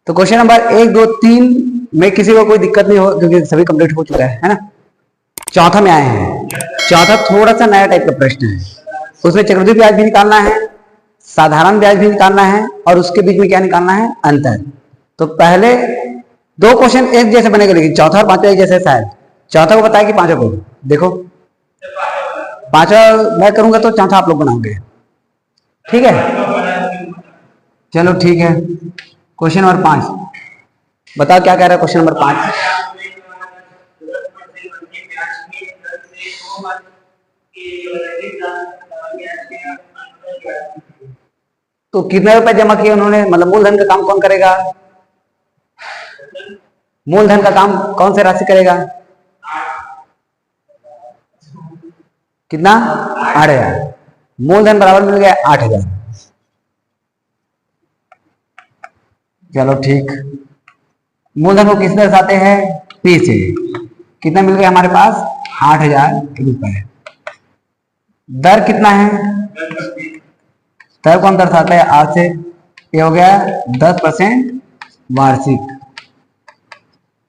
तो question number 1, 2, 3 में किसी को कोई दिक्कत नहीं हो क्योंकि सभी कंप्लीट हो चुका है ना। चौथा में आए हैं। चौथा थोड़ा सा नया टाइप का प्रश्न है, उसमें चक्रवृद्धि ब्याज भी निकालना है, साधारण ब्याज भी निकालना है और उसके बीच में क्या निकालना है, अंतर। तो पहले दो क्वेश्चन एक जैसे बनेगा, लेकिन चौथा और पांचवा एक जैसे शायद। चौथा को बताया कि पांचवा को देखो, पांचवा मैं करूंगा तो चौथा आप लोग बनाओगे, ठीक है। चलो ठीक है। क्वेश्चन नंबर 5 बताओ क्या कह रहा है क्वेश्चन नंबर 5। तो कितने रुपए जमा किए उन्होंने, मतलब मूलधन का काम कौन करेगा, मूलधन का काम कौन से राशि करेगा, कितना, 8,000। मूलधन बराबर मिल गया 8,000। चलो ठीक। मूलधन को किस दर्शाते हैं, पी से। कितना मिल गया हमारे पास, 8,000 रुपए। दर कितना है, दर कौन दर्शाता है, आज से। ये हो गया 10% वार्षिक।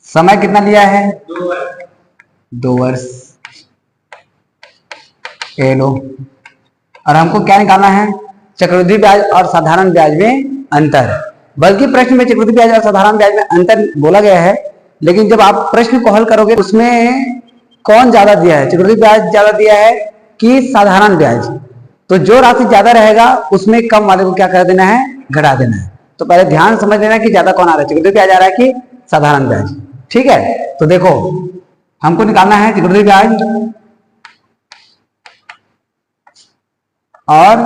समय कितना लिया है, 2 वर्ष। ये लो। और हमको क्या निकालना है, चक्रवृद्धि ब्याज और साधारण ब्याज में अंतर। बल्कि प्रश्न में चक्रवृद्धि ब्याज और साधारण ब्याज में अंतर बोला गया है, लेकिन जब आप प्रश्न को हल करोगे उसमें कौन ज्यादा दिया है, चक्रवृद्धि ब्याज ज्यादा दिया है कि साधारण ब्याज। तो जो राशि ज्यादा रहेगा उसमें कम वाले को क्या कर देना है, घटा देना है। तो पहले ध्यान समझ लेना कि ज्यादा कौन आ रहा है, चक्रवृद्धि ब्याज आ रहा है कि साधारण ब्याज, ठीक है। तो देखो हमको निकालना है चक्रवृद्धि ब्याज और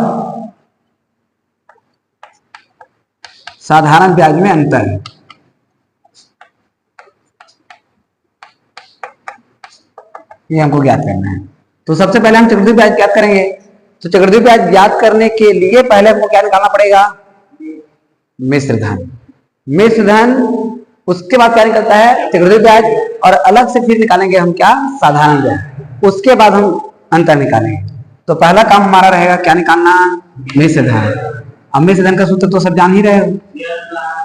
साधारण ब्याज में अंतर। ये हमको ज्ञात करना है। तो सबसे पहले हम चक्रवृद्धि ब्याज ज्ञात करेंगे। तो चक्रवृद्धि ब्याज ज्ञात करने के लिए पहले हमको क्या निकालना पड़ेगा, मिश्र धन। मिश्र धन, उसके बाद क्या निकलता है, चक्रवृद्धि ब्याज, और अलग से फिर निकालेंगे हम क्या, साधारण ब्याज। उसके बाद हम अंतर निकालेंगे। तो पहला काम हमारा रहेगा क्या निकालना, मिश्र धन। अब मिश्र धन का सूत्र तो सब जान ही रहे हो।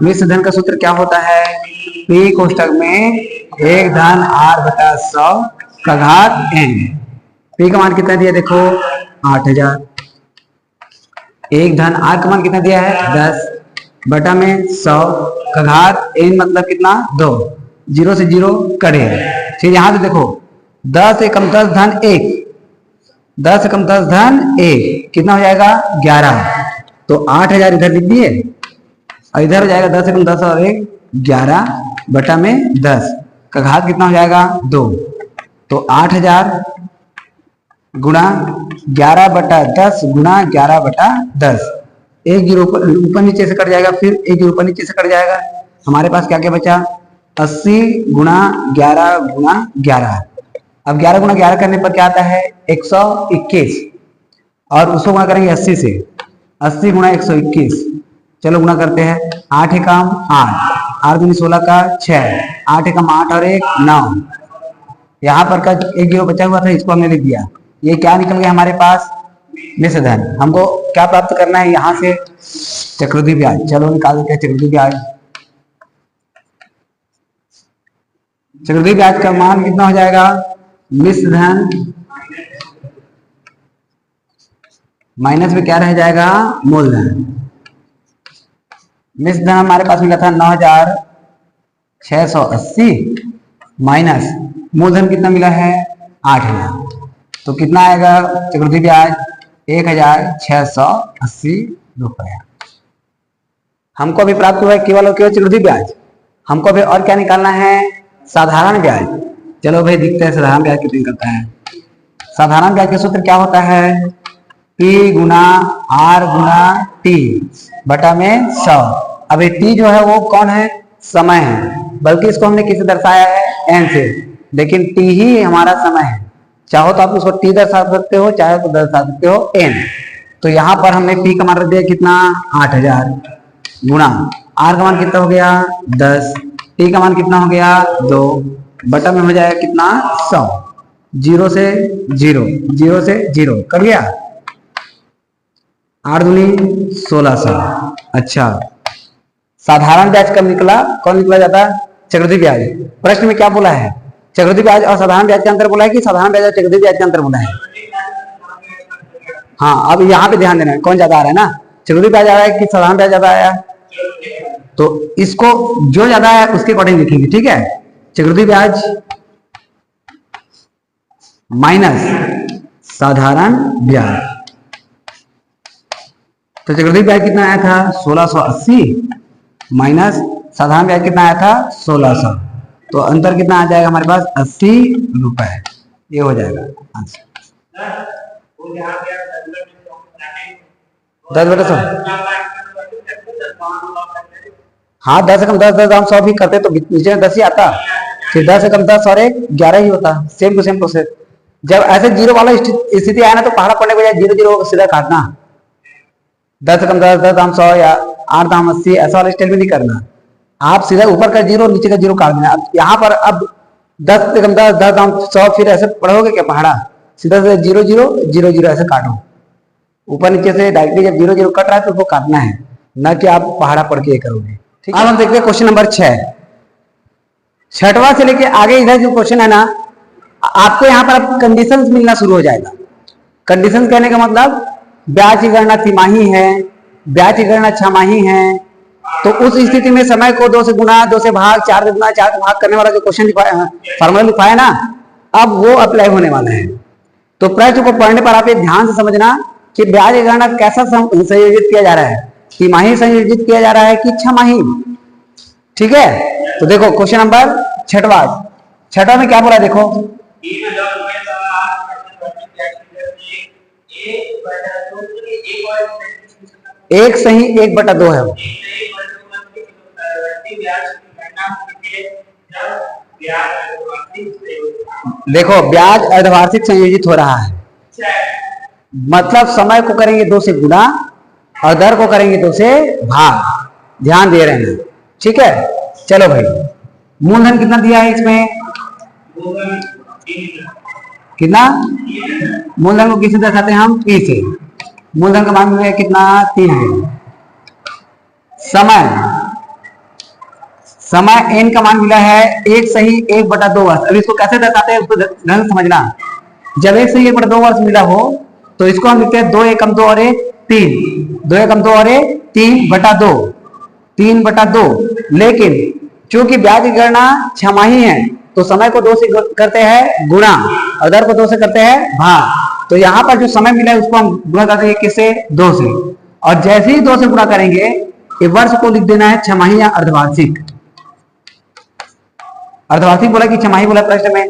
मिश्र धन का सूत्र क्या होता है, पी कोष्टक में 1 धन r/100 का घात n। पी का मान कितना दिया, देखो 8,000। 1 धन r का मान कितना दिया है, 10 बटा में 100 का घात n मतलब कितना, 2। 0 से 0 कटे। फिर यहाँ से देखो 10 से कम 10 धन 1, 10 से कम 10 धन 1 कितना हो जाएगा, 11। तो 8,000 इधर लिख दिए और इधर हो जाएगा 10 से कम 10 और 1 11 बटा में 10 का घात कितना हो जाएगा, 2। तो 8,000 गुणा 11 बटा 10 गुणा 11 बटा 10। एक जीरो ऊपर नीचे से कट जाएगा, फिर एक जीरो ऊपर नीचे से कट जाएगा। हमारे पास क्या क्या बचा, 80 गुणा 11 गुणा 11। अब 11 गुणा 11 करने पर क्या आता है, 121। और उसको गुणा करेंगे 80 से, 80 गुणा 121। चलो गुणा करते हैं, 8 एकम 8, 8 दूनी 16 का 6, 8 एकम 8 और 1 9। यहाँ पर का एक जीरो बचा हुआ था, इसको हमने लिख दिया। ये क्या निकल गया हमारे पास, मिश्र धन। हमको क्या प्राप्त करना है यहाँ से, चक्रवृद्धि ब्याज। चलो निकाल देते हैं चक्रवृद्धि ब्याज। चक्रवृद्धि ब्याज का मान कितना हो जाएगा, मिश्र धन माइनस में क्या रह जाएगा, मूलधन। मिश्र धन हमारे पास मिला था 9,680 माइनस मूलधन कितना मिला है, 8,000। तो कितना आएगा चक्रवृद्धि ब्याज, 1,680 रुपया। हमको अभी प्राप्त हुआ है केवल और केवल चक्रवृद्धि ब्याज। हमको अभी और क्या निकालना है, साधारण ब्याज। चलो भाई देखते हैं साधारण ब्याज कितने निकलता है। साधारण ब्याज का सूत्र क्या होता है, P गुणा R गुणा T बटा में 100। अब ये T जो है वो कौन है, समय है, बल्कि इसको हमने किससे दर्शाया है, n से, लेकिन T ही हमारा समय है। चाहो तो आप उसको T दर्शा सकते हो, चाहे तो दर्शा सकते हो n। तो यहाँ पर हमने P का मान रख दिया कितना, 8,000 गुणा R का मान कितना हो गया, 10, T का मान कितना हो गया, 2 बटा में हो जाएगा कितना, 100। 0 से 0, 0 से 0 कर गया, 8 दूनी 1600। अच्छा साधारण ब्याज कब निकला, कौन निकला जाता? चक्रवृद्धि ब्याज। प्रश्न में क्या बोला है? चक्रवृद्धि ब्याज और साधारण ब्याज के अंतर बोला है कि साधारण ब्याज और चक्रवृद्धि ब्याज के अंतर बोला है? हाँ, अब यहाँ पे ध्यान देना है कौन ज्यादा आ रहा है ना, चक्रवृद्धि ब्याज आ रहा है कि साधारण ब्याज ज्यादा आया? तो इसको जो ज्यादा है उसके अकॉर्डिंग लिखेंगे, ठीक है। चक्रवृद्धि ब्याज माइनस साधारण ब्याज, तो चक्रवृद्धि ब्याज कितना आया था? 1680 माइनस साधारण ब्याज कितना आया था? 1600, तो अंतर कितना आ जाएगा हमारे पास? 80 रुपए। ये हो जाएगा आंसर। 10/100, हाँ 10 से कम 10 10 हम 100 भी करते तो नीचे 10 ही आता, फिर 10 से कम 10 और 1 11 ही होता। Same to same process. जब ऐसे जीरो वाला स्थिति आया ना तो पहाड़ा पड़ने के बजाय 0 0 सीधा काटना, 10 से कम 10 10 दाम 100 या 8 दाम 80 ऐसा वाला स्टाइल में नहीं करना। आप सीधा ऊपर का 0 नीचे का 0 काट देना। अब यहाँ पर अब 10 से कम 10 10 दाम 100 फिर ऐसे पढ़ोगे क्या पहाड़ा? सीधा से 0 0 0 0 ऐसे काटो, ऊपर नीचे से डायरेक्टली जब 0 0 कट रहा है तो वो काटना है, न कि आप पहाड़ा पढ़ के करोगे। ठीक है, अब हम देखते हैं क्वेश्चन नंबर 6। छठवां से लेके आगे इधर जो क्वेश्चन है ना, आपको यहाँ पर अब कंडीशंस मिलना शुरू हो जाएगा। कंडीशंस कहने का मतलब ब्याज की गणना तिमाही है, ब्याज की गणना छमाही है, तो उस स्थिति में समय को 2 से गुना, 2 से भाग, 4 से गुना, 4 से भाग करने वाला जो क्वेश्चन लिखवाया, फॉर्मूला लिखवाया ना, अब वो अप्लाई होने वाला है। तो प्रश्न को पढ़ने पर आप ये ध्यान से समझना कि ब्याज की गणना कैसा संयोजित किया जा रहा है, तिमाही संयोजित किया जा रहा है कि छमाही। ठीक है, तो देखो क्वेश्चन नंबर छठवा में क्या बोला देखो, एक सही 1/2 है वो। देखो ब्याज अर्धवार्षिक संयोजित हो रहा है, मतलब समय को करेंगे 2 से गुना और दर को करेंगे 2 से भाग। ध्यान दे रहे हैं, ठीक है। चलो भाई, मूलधन कितना दिया है इसमें? कितना? मूलधन को किससे दर्शाते हैं हम? P से। मूलधन का मान है कितना? 3 है। समय n का मान मिला है 1 सही 1/2 वर्ष। अब इसको कैसे दर्शाते हैं उसको ध्यान समझना। जब 1 सही 1/2 वर्ष मिला हो तो इसको हम लिखते हैं 2 एकम 2 और 1 3, 2 एकम 2 और 1 3/2, 3/2। लेकिन चूंकि ब्याज की गणना छमाही है तो समय को 2 से करते हैं गुणा और दर को 2 से करते हैं भाग। तो यहाँ पर जो समय मिला है उसको हम गुणा करते हैं किससे? 2 से। और जैसे ही 2 से गुणा करेंगे ये वर्ष को लिख देना है छमाही या अर्धवार्षिक। अर्धवार्षिक बोला कि छमाही बोला प्रश्न में?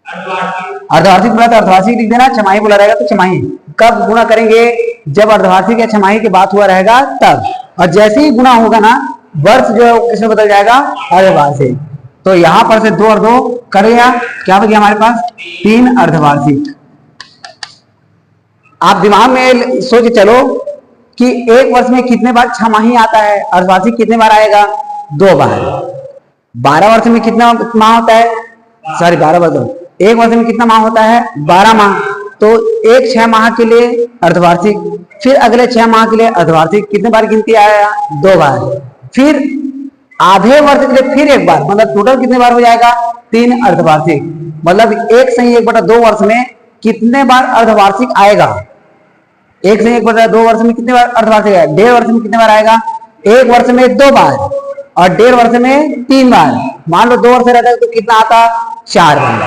अर्धवार्षिक बोला तो अर्धवार्षिक लिख देना, छमाही बोला रहेगा तो छमाही। कब गुणा करेंगे? जब अर्धवार्षिक या छमाही की बात हुआ रहेगा तब। और जैसे ही गुणा होगा ना, वर्ष जो किसमें बदल जाएगा? अर्धवार्षिक। तो यहां पर से 2 और 2 करेगा, क्या बच गया हमारे पास? 3 अर्धवार्षिक। आप दिमाग में सोच के चलो कि एक वर्ष में कितने बार छमाही आता है, अर्धवार्षिक कितने बार आएगा? 2 बार। 12 वर्ष में कितना माह होता है? सॉरी 12 वर्ष, एक वर्ष में कितना माह होता है? 12 माह। तो एक 6 माह के लिए अर्धवार्षिक, फिर अगले 6 माह के लिए अर्धवार्षिक। कितने बार गिनती आया? 2 बार। फिर आधे वर्ष के लिए फिर 1 बार, मतलब टोटल कितने बार हो जाएगा? 3 अर्धवार्षिक। मतलब 1 सही 1/2 वर्ष में कितने बार अर्धवार्षिक आएगा? 1 सही 1/2 वर्ष में कितने बार अर्धवार्षिक आएगा? 1.5 वर्ष में कितने बार आएगा? 1 वर्ष में 2 बार और 1.5 वर्ष में 3 बार। मान लो 2 वर्ष रहता है तो कितना आता? 4 बार।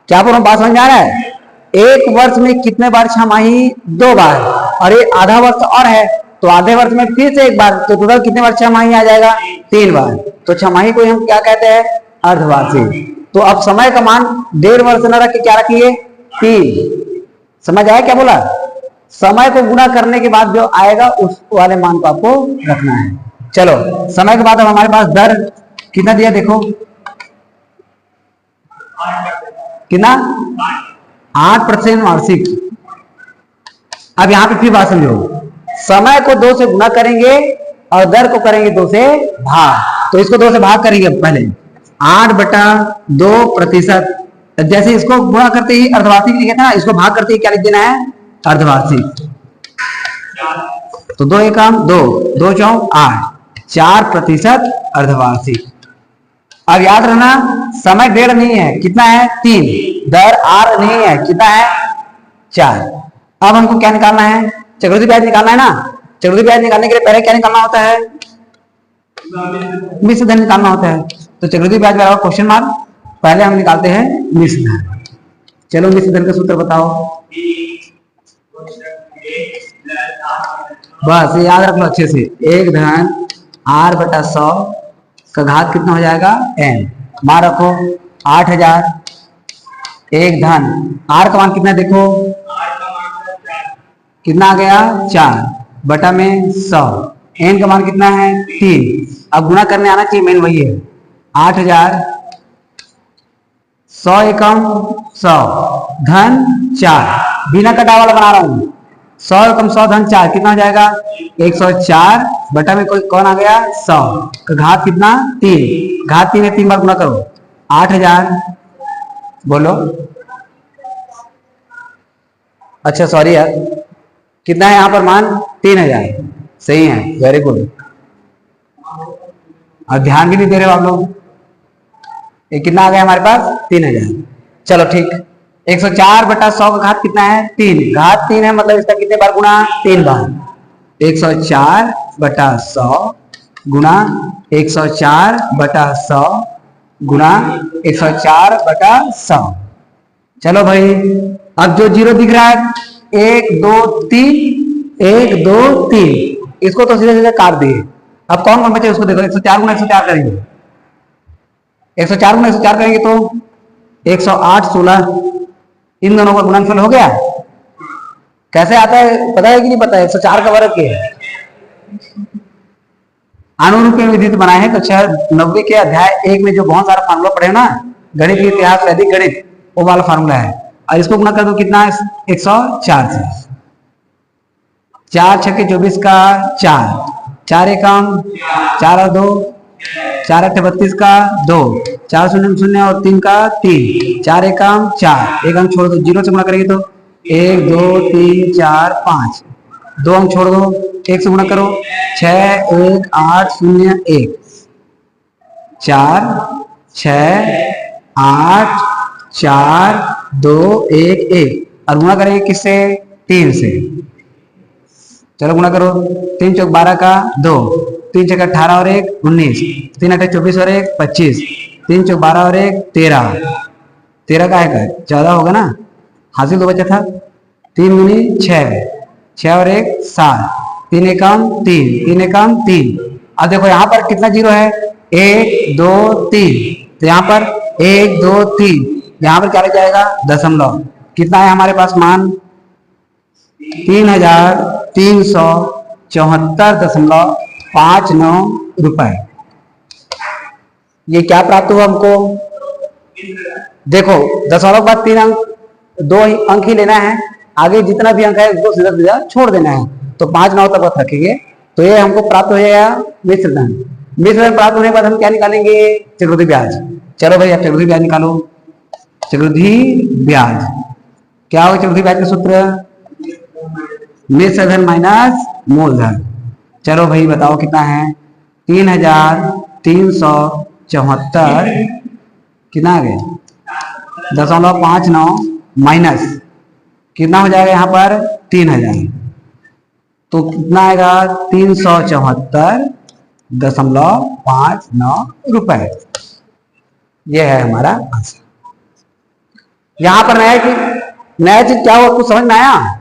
क्या बोलो, बात समझ आ रहा है? एक वर्ष में कितने बार छमाही? 2 बार। और ये आधा वर्ष और है तो आधे वर्ष में फिर से 1 बार, तो टोटल कितने बार छमाही आ जाएगा? 3 बार। तो छमाही को हम क्या कहते हैं? अर्धवार्षिक। तो अब समय का मान 1.5 वर्ष न रख के क्या रखिए? 3। समझ आया क्या बोला? समय को गुणा करने के बाद जो आएगा उस वाले मान को आपको रखना है। चलो, समय के बाद अब हमारे पास दर कितना दिया देखो, कितना? 8% वार्षिक। अब यहां पे फिर बात समझो, समय को 2 से गुणा करेंगे और दर को करेंगे 2 से भाग। तो इसको 2 से भाग करेंगे पहले, 8/2%। जैसे इसको गुणा करते ही अर्धवार्षिक लिखे था, इसको भाग करते ही क्या लिख देना है? अर्धवार्षिक। तो 2 एकम 2, 2 चौक 8, 4% अर्धवार्षिक। अब याद रखना समय 1.5 नहीं है, कितना है 3, दर r नहीं है, कितना है 4। अब हमको क्या निकालना है, चक्रवृद्धि ब्याज निकालना है ना। चक्रवृद्धि ब्याज निकालने के लिए पहले क्या निकालना होता है, मिश्र धन निकालना होता है। तो चक्रवृद्धि ब्याज बराबर क्वेश्चन मार्क, पहले हम निकालते हैं मिश्र धन। चलो मिश्र धन का सूत्र बताओ, बस ये याद रख लो अच्छे से। 1 धन r/100 का घात कितना हो जाएगा n, मान रखो 8000। 1 धन r का मान कितना देखो, कितना आ गया 4 बटा में 100, n का मान कितना है 3। अब गुणा करने आना चाहिए, मेन वही है। 8000 100 एकम 100 धन 4, बिना कटा वाला बना रहा हूं। 100 एकम 100 धन 4 कितना हो जाएगा 104 बटा में कोई कौन आ गया 100 का घात कितना 3, घात 3 है 3 बार गुणा करो। 8000 बोलो, अच्छा सॉरी यार, कितना है यहाँ पर मान 3000, सही है, वेरी गुड। और ध्यान भी नहीं दे रहे हो आप लोग। ये कितना आ गया हमारे पास 3000। चलो ठीक, 104 बटा 100 का घात कितना है 3, घात 3 है मतलब इसका कितने बार गुणा 3 बार। 104 बटा 100 गुणा 104 बटा 100 गुणा 104 बटा 100। चलो भाई, अब जो जीरो दिख रहा है 1 2 3 1 2 3, इसको तो सीधे सीधे काट दिए। अब कौन कौन बचे उसको देखो, 104 गुणा 104 करेंगे, 104 गुणा 104 करेंगे तो 108 16, इन दोनों का गुणनफल हो गया। कैसे आता है पता है कि नहीं पता है, 104 का वर्ग क्या है, अनुरूपी विधि बनाए हैं। तो 90 के अध्याय 1 में जो बहुत सारा फार्मूला पढ़े ना, गणित के इतिहास से अधिक गणित, वो वाला फार्मूला है। और इसको गुणा कर दो कितना है 104 से, 4 छक्के 24 का 4, 4 एकम 4 और 2, 4 8 32 का 2, 4 0 0 और 3 का 3, 4 एकम 4, एक अंक छोड़ दो, जीरो से गुणा करेंगे तो 1 2 3 4 5, 2 अंक छोड़ दो, 1 से गुणा करो 6 1 8 0 1, 4 6 8 4 2 1 1, और गुणा करेंगे किससे 3 से। चलो गुणा करो, 3 चौक 12 का 2, 3 छक्का 18 और 1 19, 3 8 24 और 1 25, 3 चौक 12 और 1 13, 13 का है 14 होगा ना, हासिल 2 बचा था, 3 गुनी 6, 6 और 1 7, 3 एकम 3, 3 एकम 3। अब देखो यहाँ पर कितना जीरो है 1 2 3, तो यहाँ पर 1 2 3, यहाँ पर क्या लग जाएगा दशमलव, कितना है हमारे पास मान 3374.59 रुपए। ये क्या प्राप्त हुआ हमको, देखो दशमलव के बाद 3 अंक, 2 अंक ही लेना है, आगे जितना भी अंक है उसको सीधा सीधा छोड़ देना है, तो 5 9 तक रखेंगे। तो ये हमको प्राप्त हो जाएगा मिश्र धन। मिश्र धन प्राप्त होने के बाद हम क्या निकालेंगे चक्रवृद्धि ब्याज। चलो भाई आप चक्रवृद्धि ब्याज निकालो। चक्रवृद्धि ब्याज क्या होगा, चक्रवृद्धि ब्याज का सूत्र मिश्र धन माइनस मूलधन। चलो भाई बताओ कितना है 3374, कितना आ गया 0.59 माइनस कितना हो जाएगा यहाँ पर 3000, तो कितना आएगा 374.59 रुपए। यह है हमारा आंसर। यहां पर नया चीज क्या हुआ, कुछ समझ में आया।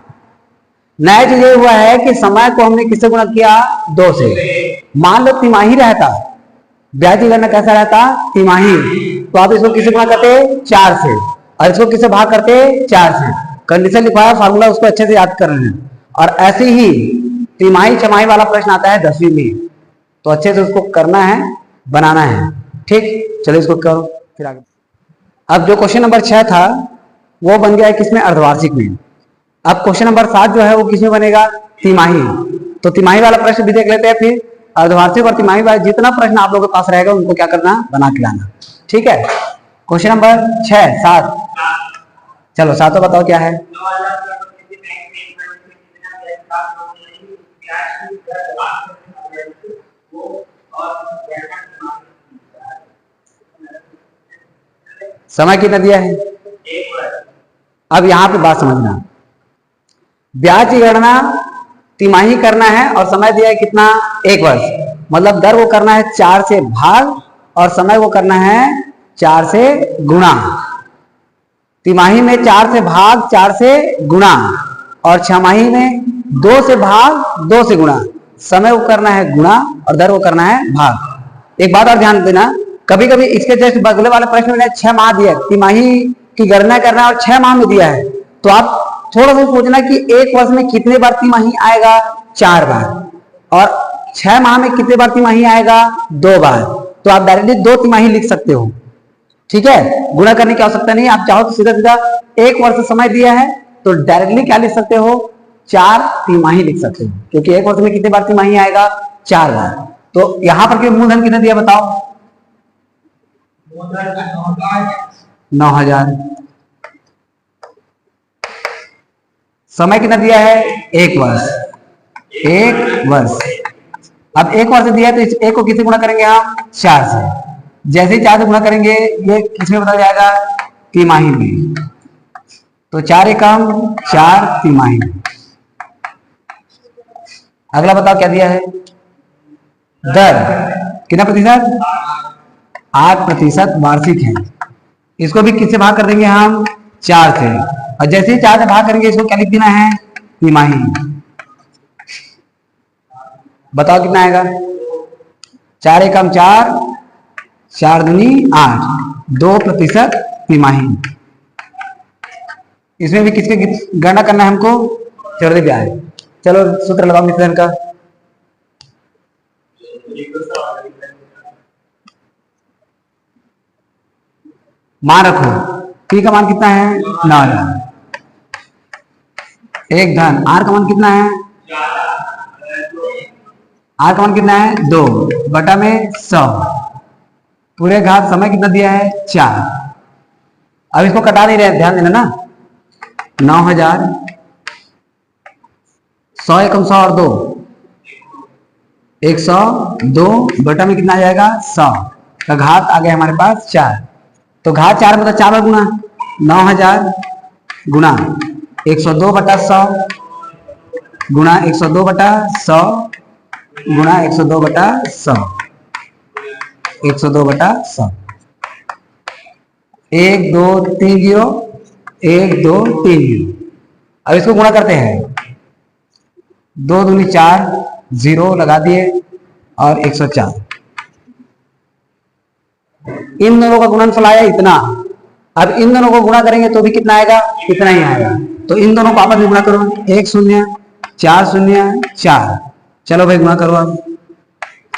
नया चीज ये हुआ है कि समय को हमने किससे गुणा किया 2 से। मान लो तिमाही रहता, ब्याज की गणना कैसा रहता तिमाही, तो आप इसको किससे गुणा करते 4 से, और इसको किससे भाग करते 4 से। कंडीशन लिखवाया, फार्मूला उसको अच्छे से याद कर रहे हैं। और ऐसे ही तिमाही छमाही वाला प्रश्न आता है 10वीं में, तो अच्छे से उसको करना है, बनाना है। ठीक, चलो इसको करो फिर आगे। अब जो क्वेश्चन नंबर 6 था वो बन गया है किसमें अर्धवार्षिक में। अब क्वेश्चन नंबर 7 जो है वो किसमें बनेगा तिमाही। तो तिमाही वाला प्रश्न भी देख लेते हैं, फिर अर्धवार्षिक और तिमाही वाला जितना प्रश्न आप लोगों के पास रहेगा उनको क्या करना बना के लाना। ठीक है, क्वेश्चन नंबर 6 7, चलो 7 बताओ क्या है। समय कितना दिया है? अब यहां पे बात समझना, ब्याज की गणना तिमाही करना है और समय दिया है कितना? 1 वर्ष। मतलब दर को करना है 4 से भाग और समय को करना है 4 से गुणा। तिमाही में 4 से भाग 4 से गुणा और छमाही में 2 से भाग 2 से गुणा। समय को करना है गुणा और दर को करना है भाग। एक बात और ध्यान देना, कभी कभी इसके जस्ट बगले वाले प्रश्न में 6 माह दिया, तिमाही की गणना करना है और 6 माह में दिया है, तो आप थोड़ा सा सोचना कि 1 वर्ष में कितने बार तिमाही आएगा? 4 बार। और 6 माह में कितने बार तिमाही आएगा? 2 बार। तो आप डायरेक्टली 2 तिमाही लिख सकते हो, ठीक है, गुणा करने की आवश्यकता नहीं। आप चाहो तो सीधा सीधा 1 वर्ष समय दिया है तो डायरेक्टली क्या लिख सकते हो? 4 तिमाही लिख सकते हो, क्योंकि 1 वर्ष में कितने बार तिमाही आएगा? 4 बार। तो यहां पर के मूलधन कितना दिया बताओ? 9,000। समय कितना दिया है? 1 वर्ष। 1 वर्ष। अब 1 वर्ष दिया है तो इस 1 को किससे गुणा करेंगे हम? 4 से। जैसे ही 4 से गुणा करेंगे ये किसमें बदल जाएगा? तिमाही में। तो 4 एकम 4 तिमाही। अगला बताओ क्या दिया है? दर कितना प्रतिशत? 8% वार्षिक है। इसको भी किससे भाग कर देंगे हम? 4 से। और जैसे ही 4 से भाग करेंगे इसको क्या लिख देना है? तिमाही। बताओ कितना आएगा? 4 एकम 4, 4 दूनी 8, 2% तिमाही। इसमें भी किसके गणना करना है हमको? चक्रवृद्धि ब्याज। चलो सूत्र लगाओ मिश्रण का। मान रखो पी का मान कितना है? 9,000। एक धन आर का मान कितना है? आर का मान कितना है? 2 बटा में 100 पूरे घात। समय कितना दिया है? 4। अब इसको कटा नहीं रहे, ध्यान देना ना। 9,000, 100 एकम 100 और 2, 102 बटा में कितना आ जाएगा? 100 का घात आ गया हमारे पास 4। तो घात 4 मतलब 4 बार गुना। 9,000 गुना 102 बटा 100 गुना 102 बटा 100 गुना 102 बटा 100, 102 बटा 100। 1 2 3 0, 1 2 3 0। अब इसको गुणा करते हैं। 2 दूनी 4, 0 लगा दिए और 104। इन दोनों का गुणनफल आया इतना। अब इन दोनों को गुणा करेंगे तो भी कितना आएगा? इतना ही आएगा। तो इन दोनों को आपस में गुणा करो। 1 0 4 0 4। चलो भाई गुणा करो। अब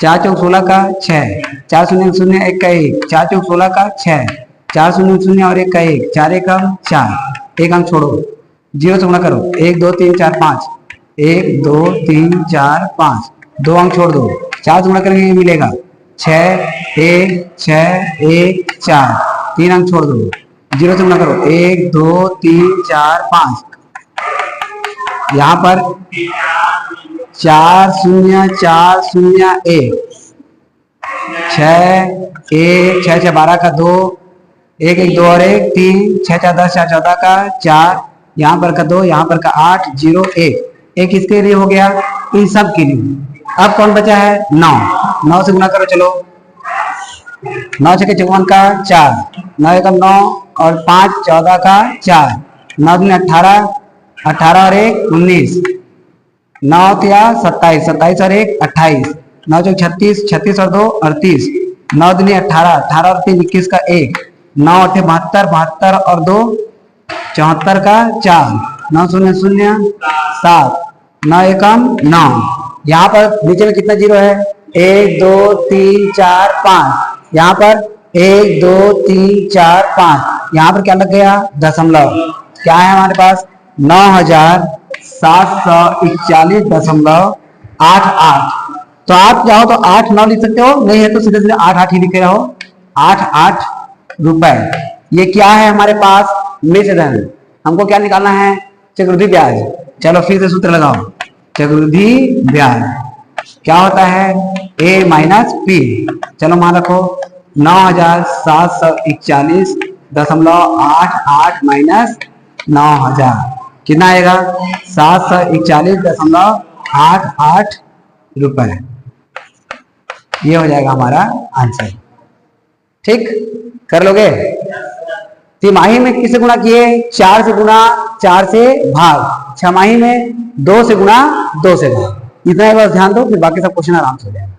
4 चौक 16 का 6, 4 0 0 1 का 1, 4 चौक 16 का 6, 4 0 0 और 1 का 1, 4 एकम 4, 1 अंक छोड़ो, 0 से गुणा करो। 1 2 3 4 5, 1 2 3 4 5, 2 अंक छोड़ दो। 4 से गुणा करेंगे मिलेगा 6 1 6 1 4, 3 अंक छोड़ दो। 0 से गुणा करो। 1 2 3 4 5, यहाँ पर 4 0 4 0 1, 6 1 6 6 12 का 2, 1 1 2 और 1 3, 6 4 10 4 14 का 4, यहाँ पर का 2, यहाँ पर का 8 0 1। एक इसके लिए हो गया, इन सब के लिए। अब कौन बचा है? 9। 9 से गुणा करो। चलो 9 6 54 का 4, 9 एकम 9 और 5 14 का 4, 9 दूनी 18, 18 और 1 19, 9 या 27, 27 और 1 28, 9 चौक 36, 36 और 2 38, 9 दूनी 18, 18 और 3 21 का 1, 9 8 72, 72 और 2 74 का 4, 9 0 0 7, 9 एकम 9। यहाँ पर नीचे में कितना जीरो है? 1 2 3 4 5। यहाँ पर 1 2 3 4 5। यहाँ पर क्या लग गया? दशमलव। क्या है हमारे पास? 9,741.88। तो आप चाहो तो 8 9 लिख सकते हो, नहीं है तो सीधे सीधे 8 8 ही लिखे रहो। 8 8 रुपए। ये क्या है हमारे पास? मिश्र धन। हमको क्या निकालना है? चक्रवृद्धि ब्याज। चलो फिर से सूत्र लगाओ। चक्रवृद्धि ब्याज क्या होता है a माइनस पी। चलो मान रखो 9741.88 माइनस 9000 कितना आएगा 741.88 रुपए। ये हो जाएगा हमारा आंसर। ठीक, कर लोगे। तिमाही में किससे गुणा किए 4 से गुणा 4 से भाग, छमाही में 2 से गुणा 2 से भाग। इतना ही बस ध्यान दो, फिर बाकी सब क्वेश्चन आराम से हो जाएगा।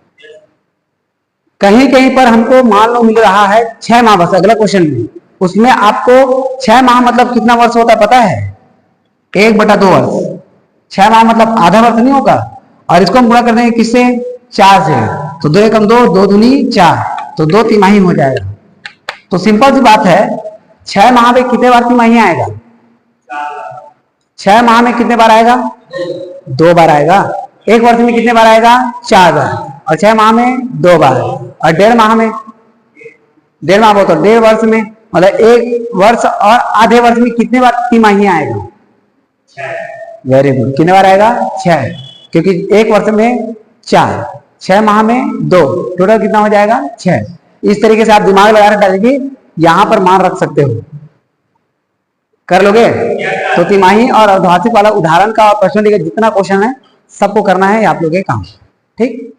कहीं कहीं पर हमको मान लो मिल रहा है 6 माह बस अगला क्वेश्चन में, उसमें आपको 6 माह मतलब कितना वर्ष होता है पता है 1/2 वर्ष। 6 माह मतलब आधा वर्ष नहीं होगा। और इसको हम गुणा कर देंगे किससे 4 से, तो 2 एकम 2, 2 दूनी 4, तो 2 तिमाही हो जाएगा। तो सिंपल सी बात है 6 माह में कितने बार तिमाही आएगा 6 माह में कितने बार आएगा 2 बार आएगा। 1 वर्ष में कितने बार आएगा 4 बार, और 6 माह में 2 बार। और 1.5 माह में 1.5 माह बोलते 1.5 वर्ष में मतलब 1 वर्ष और आधे वर्ष में कितने बार तिमाही आएगा 6। वेरी गुड, कितने बार आएगा 6, क्योंकि 1 वर्ष में 4, 6 माह में 2, टोटल कितना हो जाएगा 6। इस तरीके से आप दिमाग लगा डालेंगे, यहां पर मान रख सकते हो। कर लोगे। तो तिमाही और अर्धवार्षिक वाला उदाहरण का और प्रश्न जितना क्वेश्चन है सबको करना है आप लोग के काम। ठीक।